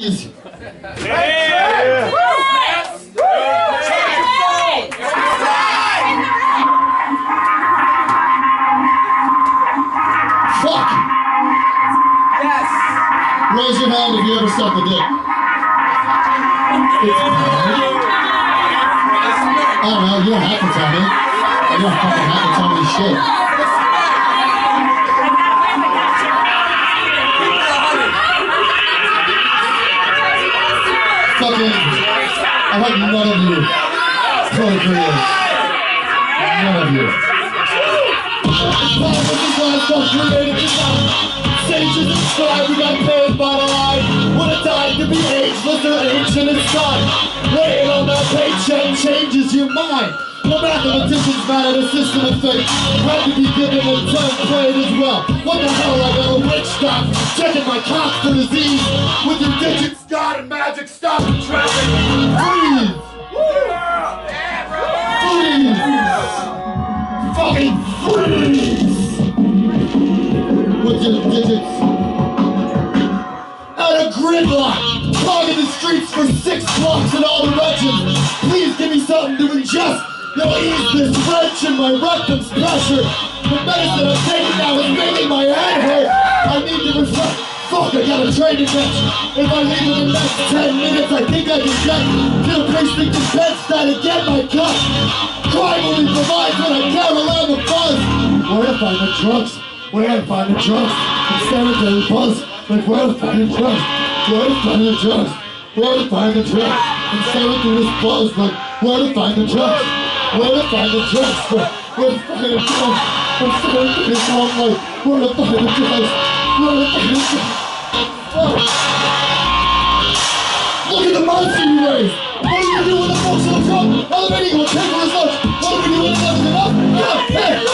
Easy. Fuck. Yes. Raise your hand if you ever suck a dick. Oh no, you don't have to tell me. You don't fucking have to tell me shit. Fucking, I hope none of you procreate. None of you. Sages and strive, we got paid by the line. Would have died to be ageless or ancient as time. Laying on that paycheck changes your mind. No mathematicians matter, the system of fate. Had to be given a turn played as well. What the hell, I got a witch doctor checking my cock for disease. With your digits, God and magic, stop and traffic. Freeze! Freeze! Fucking freeze! With your digits. Out of gridlock, clogging the streets for 6 blocks in all directions. Please give me something to ingest. You'll ease this wrench in my rectum's pressure. The medicine I'm taking now is making my head hurt. I need to refresh. Fuck, I got a training match. If I leave in the next 10 minutes, I think I can get to the precinct and bedside and get my cut. Crime only provides when I carry around the buzz. Where to find the drugs? Where to find the drugs? I'm staring at the buzz. Like, where to find the drugs? Where to find the drugs? Where to find the drugs? I'm staring through this buzz. Like, where to find the drugs? Where to find the drugs? Where to find the drugs? I'm staring through this buzz. Like, where to find the drugs? Where to find the drugs? Fuck. Look at the monster you raised! What do you do when the folks in the front? Other lady will take for his lunch. What do we do when enough is enough? Yeah, hey!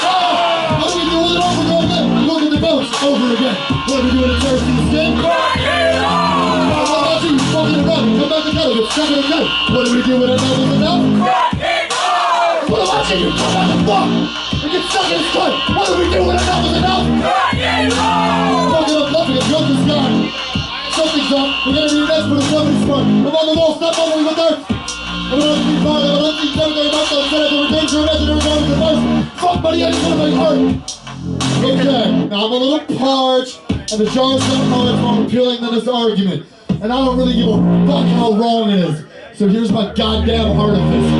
What do we do with it over and over again? Look at the bones over again. What do we do when it turns to the skin? Crack it on! What about you? Fucking around. Come back together. Get stuck in a gun. What do we do when enough is enough? Crack it on! What about you? Come back and fuck! And get stuck in his gun. What do we do when enough is enough? Crack it on! Fucking up, nothing. A joke is gone. Something's up. We're gonna do next for the something smart. I'm on the wall. Stop on me with dirt. I'm gonna be fine. I'm gonna be done. I'm not gonna set up the retention. I'm not gonna go to the first. Fuck, buddy. I just want to make heart. Okay. Now I'm a little parched, and the jar's not more appealing than this argument. And I don't really give a fuck how wrong it is. So here's my goddamn artifice.